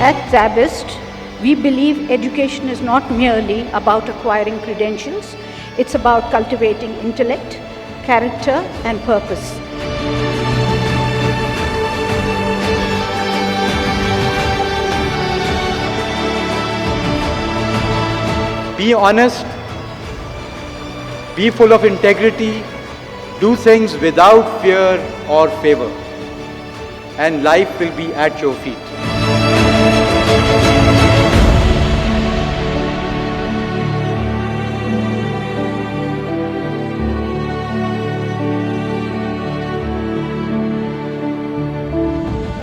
At SZABIST, we believe education is not merely about acquiring credentials, it's about cultivating intellect, character, and purpose. Be honest, be full of integrity, do things without fear or favor, and life will be at your feet.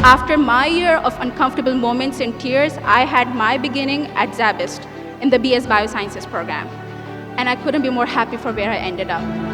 After my year of uncomfortable moments and tears, I had my beginning at SZABIST in the BS Biosciences program. And I couldn't be more happy for where I ended up.